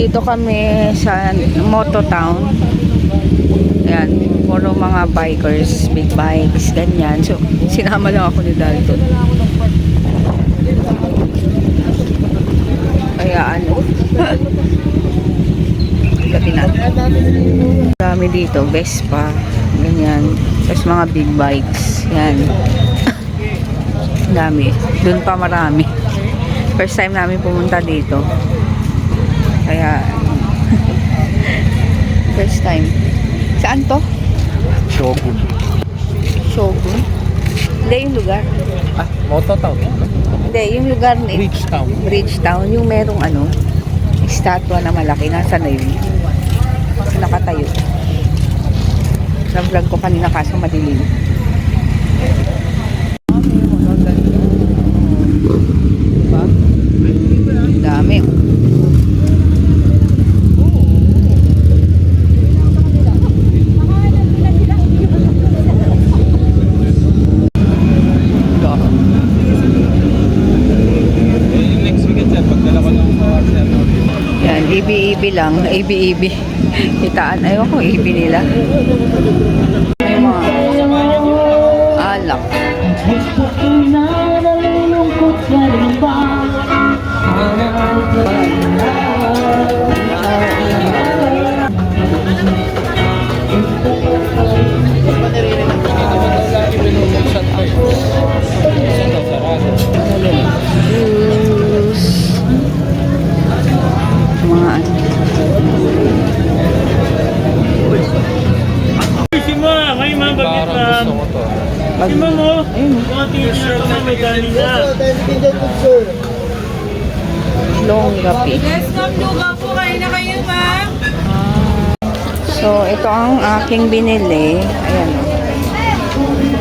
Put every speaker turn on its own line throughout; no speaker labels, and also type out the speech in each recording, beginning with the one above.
Nandito kami sa Moto Town. Ayan, puro mga bikers, big bikes, ganyan. So, sinama lang ako ni Dalton. Kaya ano, gabi na. Dami dito, Vespa, ganyan. Tapos mga big bikes, yan. Dami. Doon pa marami. First time namin pumunta dito. Kaya, first time. Saan to?
Shogun.
Shogun? Hindi, yung lugar.
Ah, Moto Town.
Hindi, yung lugar ni
Bridgetown.
Bridgetown, yung merong ano, estatwa na malaki. Nasa na yun? Nakatayo. Na-vlog ko kanina kaso madilim. Diba? Dami. Yan, EB lang, EB. Kitaan, ayaw ko, EB nila. May mga alak.
Sima mo? Mga t-shirt na may dali na.
Longgapi.
po kayo na kayo, ma'am.
So, ito ang aking binili. Ayan.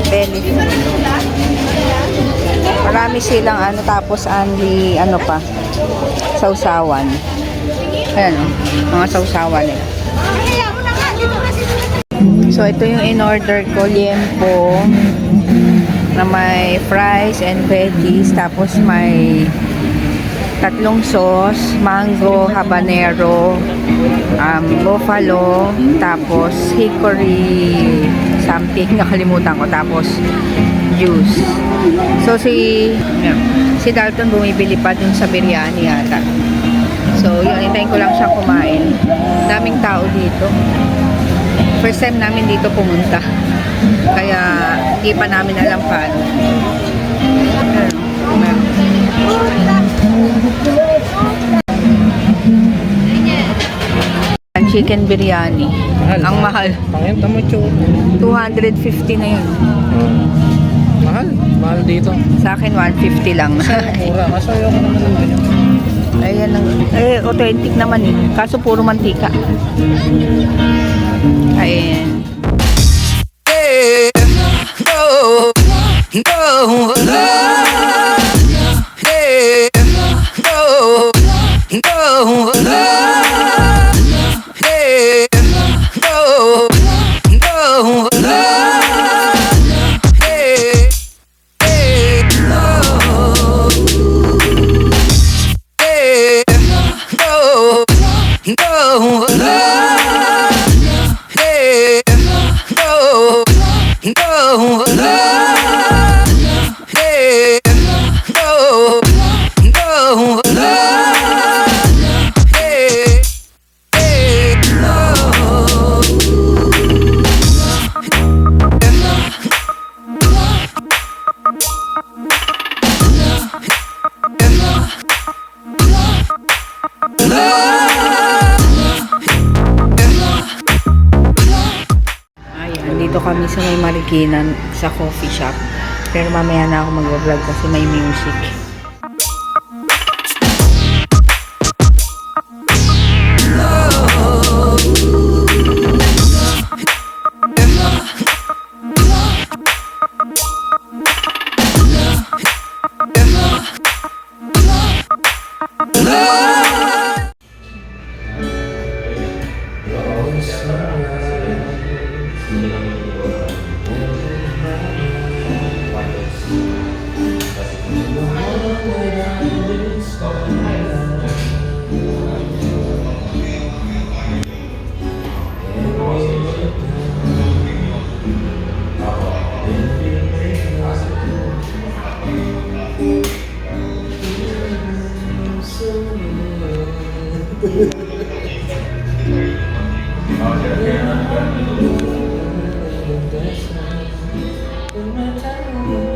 Belly food. Marami silang ano, tapos only ano pa, sausawan. Ayan, mga sausawan nila. So, ito yung in-order ko, liempo, na may fries and veggies, tapos may tatlong sauce, mango, habanero, buffalo, tapos hickory something, nakalimutan ko, tapos juice. So, si Dalton bumibili pa dun sa biryani yata. So, yun, hintayin ko lang siyang kumain. Daming tao dito. First time namin dito pumunta. Kaya hindi pa namin alam paano. Ang chicken biryani. Ang mahal.
Pangyan, tama
250 na yun.
Mahal. Mahal dito.
Sa akin 150 lang.
Mura. Kasayo ko naman ng ganyan.
Ayan lang. Authentic naman eh. Kaso puro mantika. Ayan. Dito kami sa may Marikina sa coffee shop. Pero mamaya na ako mag-vlog kasi may music.
Thank you.